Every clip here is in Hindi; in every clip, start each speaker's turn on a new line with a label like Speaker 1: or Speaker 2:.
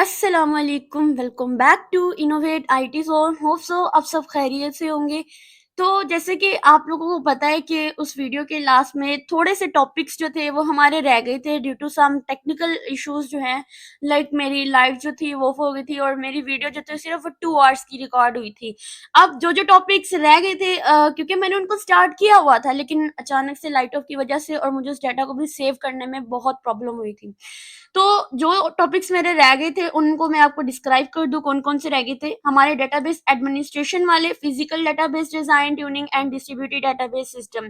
Speaker 1: अस्सलामुअलैकुम, welcome back to innovate IT zone. Hope so आप सब खैरियत से होंगे। तो जैसे कि आप लोगों को पता है कि उस वीडियो के लास्ट में थोड़े से टॉपिक्स जो थे वो हमारे रह गए थे due to some technical issues जो हैं। लाइक मेरी लाइट जो थी वो ऑफ हो गई थी और मेरी वीडियो जो थी सिर्फ 2 आवर्स की रिकॉर्ड हुई थी। अब जो जो टॉपिक्स रह गए थे क्योंकि मैंने उनको स्टार्ट किया हुआ था, लेकिन अचानक से लाइट ऑफ की वजह से और मुझे उस डाटा को भी सेव करने में बहुत प्रॉब्लम हुई थी। तो जो टॉपिक्स मेरे रह गए थे उनको मैं आपको डिस्क्राइब कर दूं कौन कौन से रह गए थे। हमारे डेटाबेस एडमिनिस्ट्रेशन वाले, physical database design, tuning and distributed database system,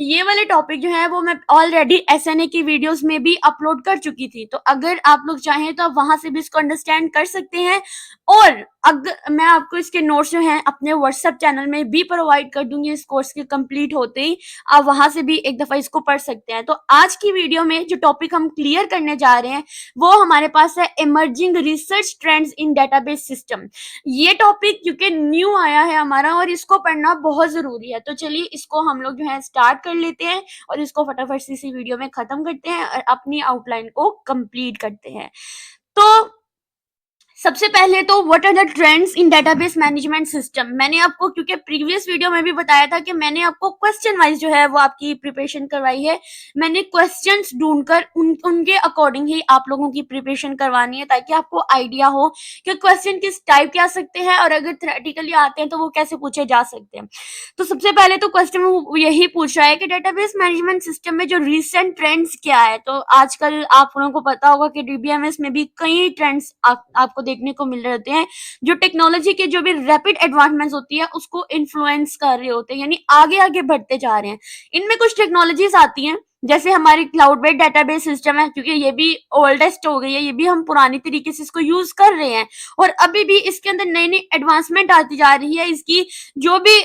Speaker 1: ये वाले टॉपिक जो है वो मैं ऑलरेडी एसएनए की वीडियोस में भी अपलोड कर चुकी थी। तो अगर आप लोग चाहें तो आप वहां से भी इसको अंडरस्टैंड कर सकते हैं। और अगर मैं आपको इसके नोट्स जो हैं अपने व्हाट्सएप चैनल में भी प्रोवाइड कर दूंगी इस कोर्स के कंप्लीट होते ही, आप वहां से भी एक दफा इसको पढ़ सकते हैं। तो आज की वीडियो में जो टॉपिक हम क्लियर करने जा रहे हैं वो हमारे पास है emerging research trends in database system. ये टॉपिक क्योंकि न्यू आया है हमारा और इसको पढ़ना बहुत जरूरी है, तो चलिए इसको हम लोग जो है स्टार्ट कर लेते हैं और इसको फटाफट से इसी वीडियो में खत्म करते हैं और अपनी आउटलाइन को कंप्लीट करते हैं। तो सबसे पहले तो what are the trends in database management system. मैंने आपको क्योंकि प्रीवियस वीडियो में भी बताया था कि मैंने आपको क्वेश्चन वाइज जो है वो आपकी प्रिपरेशन करवाई है। मैंने क्वेश्चंस ढूंढकर उनके अकॉर्डिंग ही आप लोगों की प्रिपरेशन करवानी है ताकि आपको आइडिया हो कि क्वेश्चन किस टाइप के आ सकते हैं और अगर थ्योरेटिकली आते हैं तो वो कैसे पूछे जा सकते हैं। तो सबसे पहले तो क्वेश्चन यही पूछ रहा है कि डेटाबेस मैनेजमेंट सिस्टम में जो रिसेंट ट्रेंड्स क्या है। तो आजकल आप लोगों को पता होगा कि डीबीएमएस में भी कई ट्रेंड्स आपको देखने को मिल रहे होते हैं जो टेक्नोलॉजी के जो भी रैपिड एडवांसमेंट्स होती है उसको इन्फ्लुएंस कर रहे होते हैं, यानी आगे आगे बढ़ते जा रहे हैं। इनमें कुछ टेक्नोलॉजीज आती हैं जैसे हमारी क्लाउड बेस्ड डेटाबेस सिस्टम है, क्योंकि ये भी ओल्डेस्ट हो गई है, ये भी हम पुरानी तरीके से इसको यूज कर रहे हैं और अभी भी इसके अंदर नई नई एडवांसमेंट आती जा रही है। इसकी जो भी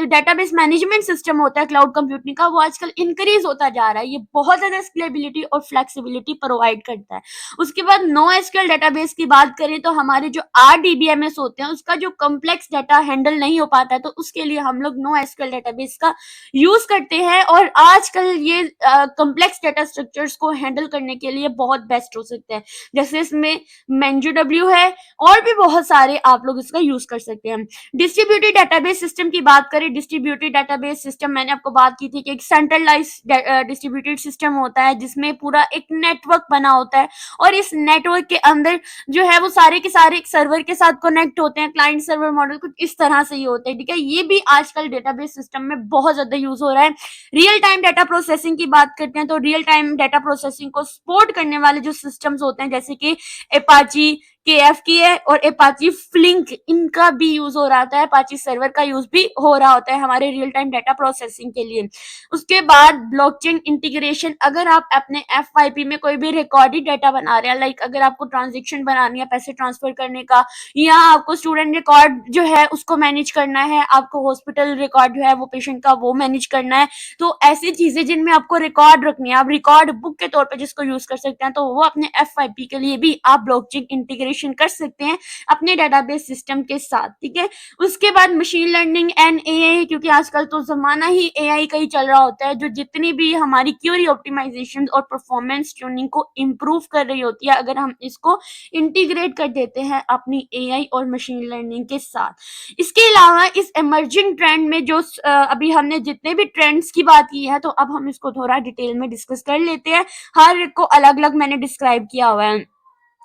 Speaker 1: डेटाबेस मैनेजमेंट सिस्टम होता है क्लाउड कंप्यूटिंग का, वो आजकल इंक्रीज होता जा रहा है। ये बहुत ज्यादा स्केलेबिलिटी और फ्लेक्सिबिलिटी प्रोवाइड करता है। उसके बाद नो एसक्यूएल डेटाबेस की बात करें तो हमारे जो आरडीबीएमएस होते हैं उसका जो कॉम्प्लेक्स डाटा हैंडल नहीं हो पाता है, तो उसके लिए हम लोग नो एसक्यूएल डेटाबेस का यूज करते हैं और आजकल ये कॉम्प्लेक्स डाटा स्ट्रक्चर्स को हैंडल करने के लिए बहुत बेस्ट हो सकते हैं। जैसे इसमें MongoDB है और भी बहुत सारे आप लोग इसका यूज कर सकते हैं। डिस्ट्रीब्यूटेड डेटाबेस सिस्टम की बात करें, डिस्ट्रीब्यूटेड डेटाबेस सिस्टम मैंने आपको बात की थी कि एक सेंट्रलाइज्ड डिस्ट्रीब्यूटेड सिस्टम होता है जिसमें पूरा एक नेटवर्क बना होता है और इस नेटवर्क के अंदर जो है वो सारे के सारे एक सर्वर के साथ कनेक्ट होते हैं। क्लाइंट सर्वर मॉडल कुछ इस तरह से ही होता है, ठीक है। ये भी आजकल डेटाबेस सिस्टम में बहुत ज्यादा यूज हो रहा है। रियल टाइम डाटा प्रोसेसिंग की बात करते हैं तो रियल टाइम डाटा प्रोसेसिंग को सपोर्ट करने वाले जो सिस्टम्स होते हैं जैसे कि एपाची KF की है और एपाची फ्लिंक, इनका भी यूज हो रहा होता है। एपाची सर्वर का यूज भी हो रहा होता है हमारे रियल टाइम डाटा प्रोसेसिंग के लिए। उसके बाद ब्लॉकचेन इंटीग्रेशन, अगर आप अपने FYP में कोई भी रिकॉर्डेड डाटा बना रहे हैं, लाइक अगर आपको ट्रांजेक्शन बनानी है पैसे ट्रांसफर करने का, या आपको स्टूडेंट रिकॉर्ड जो है उसको मैनेज करना है, आपको हॉस्पिटल रिकॉर्ड जो है वो पेशेंट का वो मैनेज करना है, तो ऐसी चीजें जिनमें आपको रिकॉर्ड रखनी है, आप रिकॉर्ड बुक के तौर पर जिसको यूज कर सकते हैं, तो वो अपने FYP के लिए भी आप ब्लॉकचेन इंटीग्रेशन कर सकते हैं अपने डेटाबेस सिस्टम के साथ, ठीक है। उसके बाद मशीन लर्निंग एंड AI, क्योंकि आजकल तो जमाना ही AI का ही चल रहा होता है, जो जितनी भी हमारी क्वेरी ऑप्टिमाइजेशन और परफॉर्मेंस ट्यूनिंग को इम्प्रूव कर रही होती है, अगर हम इसको इंटीग्रेट कर देते हैं अपनी AI और मशीन लर्निंग के साथ। इसके अलावा इस इमर्जिंग ट्रेंड में जो अभी हमने जितने भी ट्रेंड्स की बात की है, तो अब हम इसको थोड़ा डिटेल में डिस्कस कर लेते हैं। हर एक को अलग अलग मैंने डिस्क्राइब किया हुआ है।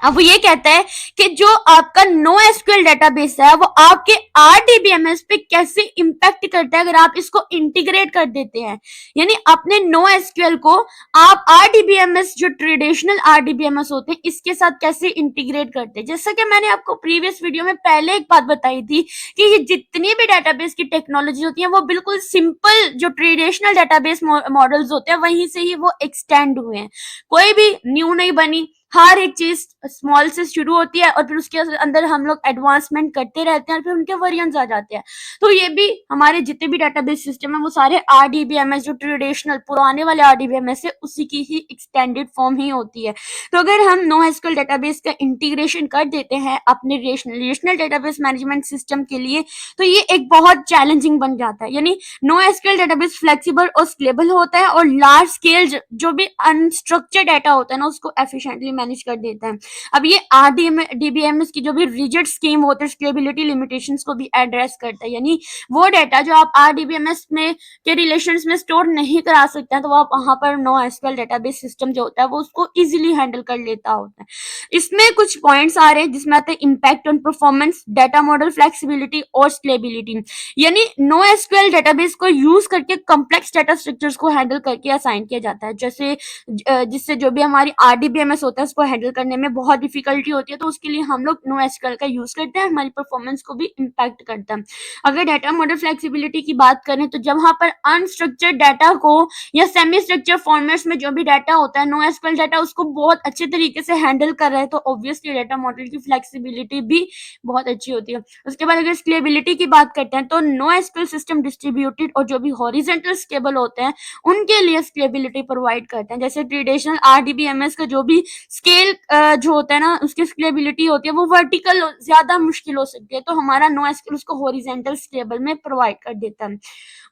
Speaker 1: अब वो ये कहता है कि जो आपका नो एसक्यूएल डेटाबेस है वो आपके आरडीबीएमएस पे कैसे इंपैक्ट करता है अगर आप इसको इंटीग्रेट कर देते हैं। यानी अपने नो एसक्यूएल को आप आरडीबीएमएस, जो ट्रेडिशनल आरडीबीएमएस होते हैं, इसके साथ कैसे इंटीग्रेट करते हैं। जैसा कि मैंने आपको प्रीवियस वीडियो में पहले एक बात बताई थी कि ये जितनी भी डेटाबेस की टेक्नोलॉजी होती है वो बिल्कुल सिंपल जो ट्रेडिशनल डेटाबेस मॉडल्स होते हैं वहीं से ही वो एक्सटेंड हुए हैं, कोई भी न्यू नहीं बनी। हर एक चीज स्मॉल से शुरू होती है और फिर उसके अंदर हम लोग एडवांसमेंट करते रहते हैं और फिर उनके वेरिएंट्स आ जाते हैं। तो ये भी हमारे जितने भी डेटाबेस सिस्टम है वो सारे आरडीबीएमएस, जो ट्रेडिशनल पुराने वाले आरडीबीएमएस है, उसी की ही एक्सटेंडेड फॉर्म ही होती है। तो अगर हम नो एसक्यूएल डेटाबेस का इंटीग्रेशन कर देते हैं अपने रिलेशनल डेटाबेस मैनेजमेंट सिस्टम के लिए, तो ये एक बहुत चैलेंजिंग बन जाता है। यानी नो एसक्यूएल डेटाबेस फ्लेक्सिबल और स्केलेबल होता है और लार्ज स्केल जो भी अनस्ट्रक्चर्ड डाटा होता है ना उसको एफिशिएंटली मैनेज कर देता है। अब ये RDBMS की जो भी रिजिड स्कीम होते हैं स्केलेबिलिटी लिमिटेशंस को भी एड्रेस करता है, यानी वो डाटा जो आप RDBMS में के रिलेशंस में स्टोर नहीं करा सकते हैं, तो आप वहां पर NoSQL डेटाबेस सिस्टम जो होता है वो उसको इजीली हैंडल कर लेता होता है। इसमें कुछ पॉइंट्स आ रहे हैं जिसमें आते हैं impact on performance, data model flexibility और स्केलेबिलिटी, यानी NoSQL डेटाबेस को यूज करके कॉम्प्लेक्स डाटा स्ट्रक्चर्स को हैंडल करके असाइन किया जाता है, जैसे जिससे जो भी हमारी RDBMS होता है उसको हैंडल करने में बहुत डिफिकल्टी होती है, तो उसके लिए हम लोग NoSQL का यूज करते हैं, हमारी परफॉर्मेंस को भी इम्पैक्ट करता है। अगर डाटा मॉडल फ्लेक्सिबिलिटी की बात करें तो जब वहां पर अनस्ट्रक्चर्ड डाटा को या सेमी स्ट्रक्चर्ड फॉर्मेट्स में जो भी डाटा होता है NoSQL डाटा उसको बहुत अच्छे तरीके से हैंडल कर रहा है, तो ऑब्वियसली डाटा मॉडल की फ्लेक्सिबिलिटी भी बहुत अच्छी होती है। उसके बाद अगर स्केलेबिलिटी की बात करते हैं तो NoSQL सिस्टम डिस्ट्रीब्यूटेड और जो भी हॉरिजॉन्टल स्केबल होते हैं उनके लिए स्केलेबिलिटी प्रोवाइड करते हैं, जैसे ट्रेडिशनल RDBMS का जो भी स्केल जो होता है ना उसकी स्केलेबिलिटी होती है वो वर्टिकल ज्यादा मुश्किल हो सकती है, तो हमारा NoSQL उसको हॉरिजॉन्टल स्केबल में प्रोवाइड कर देता है।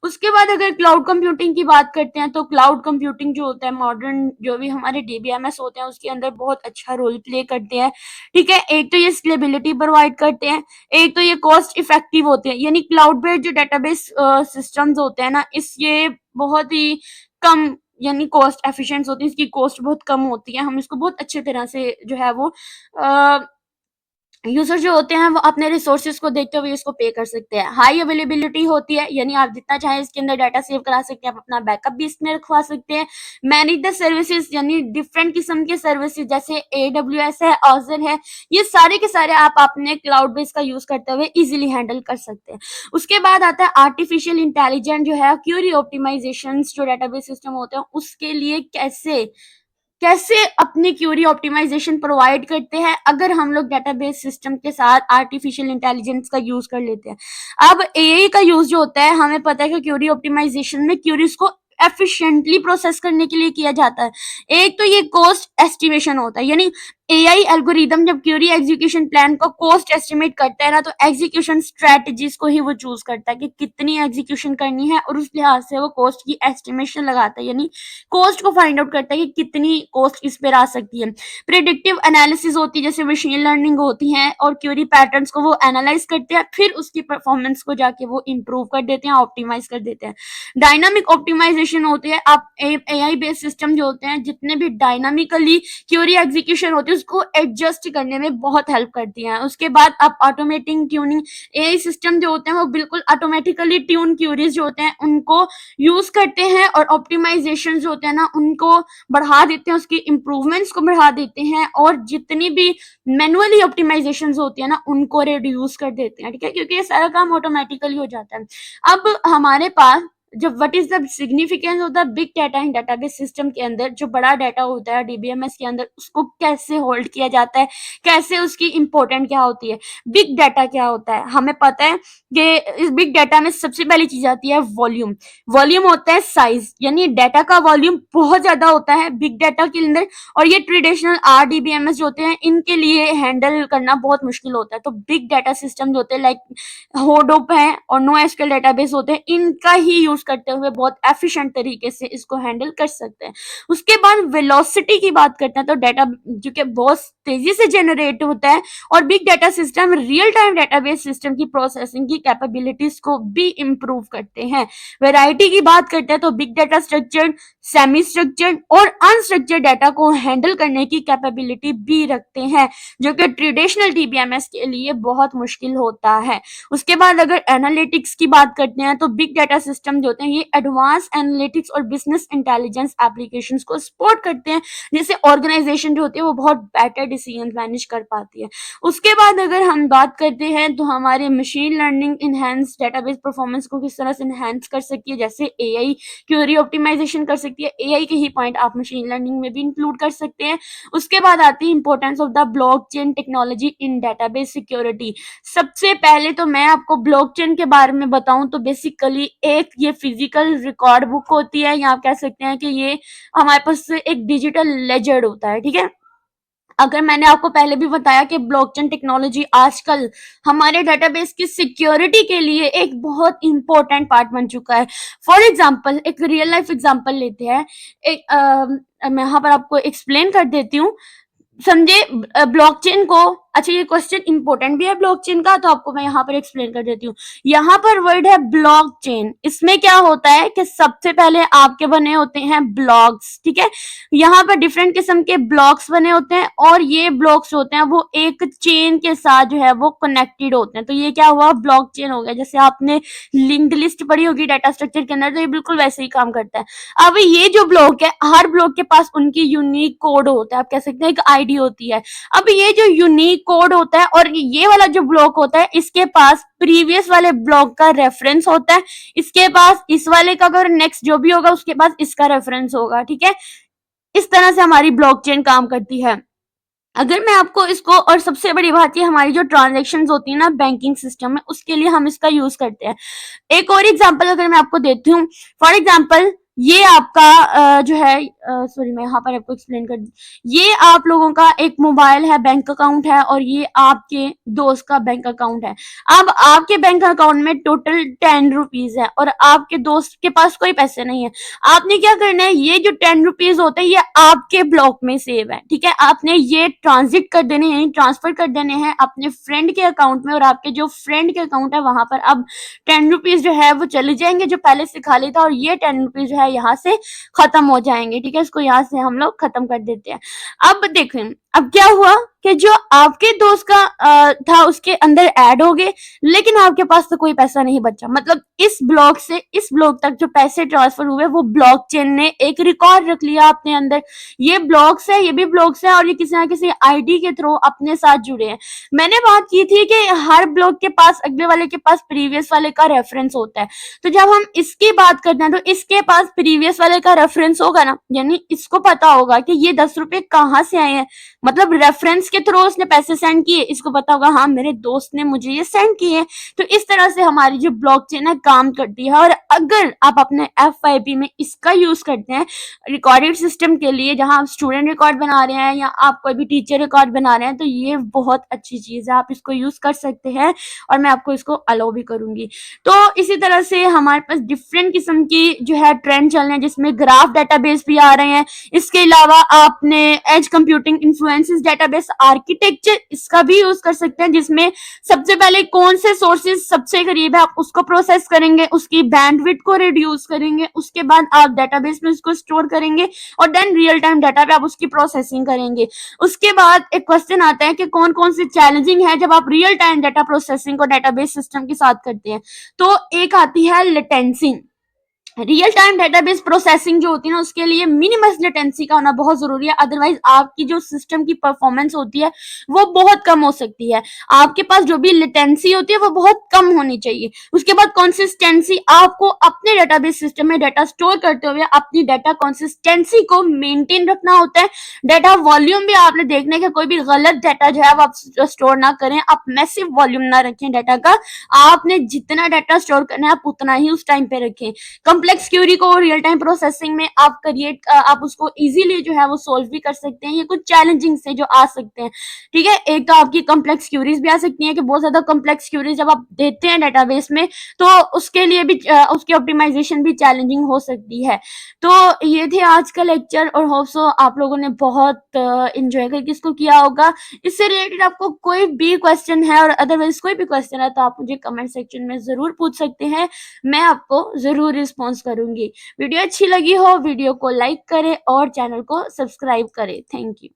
Speaker 1: उसके बाद अगर क्लाउड कंप्यूटिंग की बात करते हैं तो क्लाउड कंप्यूटिंग जो होता है मॉडर्न जो भी हमारे DBMS होते हैं उसके अंदर बहुत अच्छा रोल प्ले करते हैं, ठीक है। एक तो ये स्केलेबिलिटी प्रोवाइड करते हैं, एक तो ये कॉस्ट इफेक्टिव होते हैं, यानी क्लाउड बेस्ड जो डेटाबेस सिस्टम्स होते हैं ना इस ये बहुत ही कम यानी कॉस्ट एफिशिएंट होती है, इसकी कॉस्ट बहुत कम होती है, हम इसको बहुत अच्छे तरह से जो है वो यूजर जो होते हैं वो अपने रिसोर्सेज को देखते हुए इसको पे कर सकते हैं। हाई अवेलेबिलिटी होती है, यानी आप जितना चाहें इसके अंदर डाटा सेव करा सकते हैं, आप अपना बैकअप भी इसमें रखवा सकते हैं। मैनेज द सर्विसेज, यानी डिफरेंट किस्म के सर्विसेज जैसे AWS है, Azure है, ये सारे के सारे आप अपने क्लाउड बेस का यूज करते हुए इजीली हैंडल कर सकते हैं। उसके बाद आता है आर्टिफिशियल इंटेलिजेंस जो है, क्यूरी ऑप्टिमाइजेशन जो डेटाबेस सिस्टम होते हैं उसके लिए कैसे कैसे अपनी क्यूरी ऑप्टिमाइजेशन प्रोवाइड करते हैं अगर हम लोग डेटाबेस सिस्टम के साथ आर्टिफिशियल इंटेलिजेंस का यूज कर लेते हैं। अब AI का यूज जो होता है हमें पता है कि क्यूरी ऑप्टिमाइजेशन में क्यूरीज को एफिशिएंटली प्रोसेस करने के लिए किया जाता है। एक तो ये कॉस्ट एस्टिमेशन होता है, यानी AI एल्गोरिदम जब क्यूरी एग्जीक्यूशन प्लान को कॉस्ट एस्टिमेट करता है ना तो एग्जीक्यूशन स्ट्रेटजीज को ही वो चूज करता है कि कितनी एग्जीक्यूशन करनी है और उस लिहाज से वो कॉस्ट की एस्टिमेशन लगाता है, यानी कॉस्ट को फाइंड आउट करता है कि कितनी कॉस्ट इस पर आ सकती है। प्रिडिक्टिव एनालिसिस होती है जैसे मशीन लर्निंग होती है और क्यूरी पैटर्न्स को वो एनालाइज करते हैं, फिर उसकी परफॉर्मेंस को जाके वो इम्प्रूव कर देते हैं, ऑप्टिमाइज कर देते हैं। डायनामिक ऑप्टिमाइजेशन होती है, आप AI बेस्ड सिस्टम जो होते हैं जितने भी डायनामिकली क्यूरी एग्जीक्यूशन होती है उसको एडजस्ट करने में बहुत हेल्प करती है। उसके बाद आप ऑटोमेटिंग ट्यूनिंग, AI सिस्टम जो होते हैं वो बिल्कुल ऑटोमेटिकली ट्यून क्यूरीज जो होते हैं उनको यूज करते हैं और ऑप्टिमाइजेशन जो होते हैं ना उनको बढ़ा देते हैं, उसकी इंप्रूवमेंट्स को बढ़ा देते हैं और जितनी भी मैनुअली ऑप्टिमाइजेशन होती है ना उनको रिड्यूस कर देते हैं, ठीक है, क्योंकि ये सारा काम ऑटोमेटिकली हो जाता है। अब हमारे पास जब what is the significance of the big data in database system के अंदर, जो बड़ा डाटा होता है DBMS के अंदर उसको कैसे होल्ड किया जाता है, कैसे उसकी इंपॉर्टेंट क्या होती है। बिग डाटा क्या होता है हमें पता है कि इस बिग डाटा में सबसे पहली चीज आती है वॉल्यूम। वॉल्यूम होता है साइज, यानी डाटा का वॉल्यूम बहुत ज्यादा होता है बिग डाटा के अंदर और ये ट्रेडिशनल RDBMS जो होते हैं इनके लिए हैंडल करना बहुत मुश्किल होता है। तो बिग डाटा सिस्टम जो होते हैं लाइक होडोप है और NoSQL डेटाबेस होते हैं इनका ही यूज करते हुए बहुत एफिशिएंट तरीके से इसको हैंडल कर सकते हैं। उसके बाद वेलोसिटी की बात करते हैं तो डाटा जो कि बहुत तेजी से जनरेट होता है और big data system real time database system की प्रोसेसिंग की कैपेबिलिटीज को भी इम्प्रूव करते हैं। वैरायटी की बात करते हैं तो big data structured, semi structured और अनस्ट्रक्चर्ड डाटा को हैंडल करने की कैपेबिलिटी भी रखते हैं, जो कि ट्रेडिशनल DBMS के लिए बहुत मुश्किल होता है। उसके बाद अगर एनालिटिक्स की बात करते हैं तो बिग डाटा सिस्टम जो होते हैं ये एडवांस एनालिटिक्स और बिजनेस इंटेलिजेंस एप्लीकेशंस को सपोर्ट करते हैं, जिससे ऑर्गेनाइजेशन जो होती है वो बहुत बेटर डिसीजन मैनेज कर पाती है। उसके बाद अगर हम बात करते हैं तो हमारे machine learning enhance database performance को किस तरह से इनहेंस कर सकती है, जैसे AI क्वेरी ऑप्टिमाइजेशन कर सकती है, AI के ही पॉइंट आप मशीन लर्निंग में भी इंक्लूड कर सकते हैं। उसके बाद आती है importance of the blockchain technology in database security. सबसे पहले तो मैं आपको ब्लॉकचेन के बारे में बताऊं तो बेसिकली एक ये फिजिकल रिकॉर्ड बुक होती है, या आप कह सकते हैं कि ये हमारे पास एक डिजिटल लेजर होता है, ठीक है। अगर मैंने आपको पहले भी बताया कि ब्लॉकचेन टेक्नोलॉजी आजकल हमारे डेटाबेस की सिक्योरिटी के लिए एक बहुत इंपॉर्टेंट पार्ट बन चुका है। फॉर एग्जांपल एक रियल लाइफ एग्जांपल लेते हैं, एक मैं यहाँ पर आपको एक्सप्लेन कर देती हूँ समझे ब्लॉकचेन को। अच्छा, ये क्वेश्चन इंपॉर्टेंट भी है ब्लॉकचेन का, तो आपको मैं यहाँ पर एक्सप्लेन कर देती हूँ। यहाँ पर वर्ड है ब्लॉकचेन। इसमें क्या होता है कि सबसे पहले आपके बने होते हैं ब्लॉक्स, ठीक है। यहाँ पर डिफरेंट किस्म के ब्लॉक्स बने होते हैं और ये ब्लॉक्स होते हैं वो एक चेन के साथ जो है वो कनेक्टेड होते हैं। तो ये क्या हुआ, ब्लॉकचेन हो गया। जैसे आपने लिंक्ड लिस्ट पढ़ी होगी डाटा स्ट्रक्चर के अंदर, तो ये बिल्कुल वैसे ही काम करता है। अब ये जो ब्लॉक है, हर ब्लॉक के पास उनकी यूनिक कोड होता है, आप कह सकते हैं एक आईडी होती है। अब ये जो यूनिक कोड होता है और ये वाला जो ब्लॉक होता है, इसके पास प्रीवियस वाले ब्लॉक का रेफरेंस होता है, इसके पास इस वाले का, अगर नेक्स्ट जो भी होगा उसके पास इसका रेफरेंस होगा, ठीक है। इस तरह से हमारी ब्लॉकचेन काम करती है। अगर मैं आपको इसको, और सबसे बड़ी बात ये, हमारी जो ट्रांजैक्शंस होती है ना बैंकिंग सिस्टम में, उसके लिए हम इसका यूज करते हैं। एक और एग्जांपल अगर मैं आपको देती हूँ, फॉर एग्जांपल ये आपका जो है, सॉरी मैं यहाँ पर आपको एक्सप्लेन कर दी। ये आप लोगों का एक मोबाइल है, बैंक अकाउंट है, और ये आपके दोस्त का बैंक अकाउंट है। अब आपके बैंक अकाउंट में टोटल 10 रुपीज है और आपके दोस्त के पास कोई पैसे नहीं है। आपने क्या करना है, ये जो 10 रुपीज होते हैं ये आपके ब्लॉक में सेव है, ठीक है। आपने ये ट्रांजिट कर देने हैं, ट्रांसफर कर देने हैं अपने फ्रेंड के अकाउंट में, और आपके जो फ्रेंड के अकाउंट है वहां पर अब 10 रुपीज जो है वो चले जाएंगे जो पहले से खाली था, और ये 10 रुपीज जो है यहाँ से खत्म हो जाएंगे, ठीक है। इसको यहाँ से हम लोग खत्म कर देते हैं। अब देखें, अब क्या हुआ कि जो आपके दोस्त का था उसके अंदर ऐड हो गए, लेकिन आपके पास तो कोई पैसा नहीं बचा। मतलब इस ब्लॉक से इस ब्लॉक तक जो पैसे ट्रांसफर हुए वो ब्लॉकचेन ने एक रिकॉर्ड रख लिया अपने अंदर। ये ब्लॉक्स है, ये भी ब्लॉक्स है, और ये किसी ना किसी आईडी के थ्रू अपने साथ जुड़े हैं। मैंने बात की थी कि हर ब्लॉक के पास अगले वाले के पास प्रीवियस वाले का रेफरेंस होता है। तो जब हम इसकी बात करते हैं तो इसके पास प्रीवियस वाले का रेफरेंस होगा ना, यानी इसको पता होगा कि ये 10 रुपए कहाँ से आए हैं, मतलब रेफरेंस के थ्रू उसने पैसे सेंड किए, इसको पता होगा हाँ मेरे दोस्त ने मुझे ये सेंड किए। तो इस तरह से हमारी जो ब्लॉकचेन है काम करती है। और अगर आप अपने FYP में इसका यूज करते हैं रिकॉर्डेड सिस्टम के लिए, जहां आप स्टूडेंट रिकॉर्ड बना रहे हैं या आप कोई भी टीचर रिकॉर्ड बना रहे हैं, तो ये बहुत अच्छी चीज है, आप इसको यूज कर सकते हैं और मैं आपको इसको अलाउ भी करूंगी। तो इसी तरह से हमारे पास डिफरेंट किस्म की जो है ट्रेंड चल रहे हैं, जिसमें ग्राफ डेटाबेस भी आ रहे हैं। इसके अलावा आपने edge computing influences database architecture, इसका भी यूज कर सकते हैं, जिसमें सबसे पहले कौन से सोर्सेज सबसे करीब है आप उसको प्रोसेस करेंगे, उसकी बैंडविड्थ को रिड्यूस करेंगे, उसके बाद आप डेटाबेस में उसको स्टोर करेंगे और देन रियल टाइम डाटा पे आप उसकी प्रोसेसिंग करेंगे। उसके बाद एक क्वेश्चन आता है कि कौन कौन से चैलेंजिंग है जब आप रियल टाइम डाटा प्रोसेसिंग को डेटाबेस सिस्टम के साथ करते हैं। तो एक आती है latency. Real time database processing जो होती है ना, उसके लिए मिनिमम लेटेंसी का होना बहुत जरूरी है, अदरवाइज आपकी जो सिस्टम की परफॉर्मेंस होती है वो बहुत कम हो सकती है। आपके पास जो भी लेटेंसी होती है वो बहुत कम होनी चाहिए। उसके बाद कंसिस्टेंसी, आपको अपने डेटाबेस सिस्टम में डाटा स्टोर करते हुए अपनी डाटा कंसिस्टेंसी को मेंटेन रखना होता है। डाटा वॉल्यूम भी आपने देखना है कि कोई भी गलत डाटा जो है वो आप स्टोर ना करें, आप मैसिव वॉल्यूम ना रखें डाटा का। आपने जितना डाटा स्टोर करना है आप उतना ही उस टाइम पे रखें। कॉम्प्लेक्स क्यूरी को रियल टाइम प्रोसेसिंग में आप उसको इजीली जो है वो सोल्व भी कर सकते हैं। ये कुछ चैलेंजिंग से जो आ सकते हैं, ठीक है। एक तो आपकी कॉम्प्लेक्स क्यूरीज भी आ सकती हैं कि बहुत ज्यादा कॉम्प्लेक्स क्यूरीज जब आप देते हैं डेटाबेस में तो उसके लिए भी उसकी ऑप्टिमाइजेशन भी चैलेंजिंग हो सकती है। तो ये थे आज का लेक्चर और होप सो आप लोगों ने बहुत इंजॉय करके इसको किया होगा। इससे रिलेटेड आपको कोई भी क्वेश्चन है और अदरवाइज कोई भी क्वेश्चन है तो आप मुझे कमेंट सेक्शन में जरूर पूछ सकते हैं, मैं आपको जरूर रिस्पॉन्स करूंगी। वीडियो अच्छी लगी हो वीडियो को लाइक करें और चैनल को सब्सक्राइब करें। Thank you.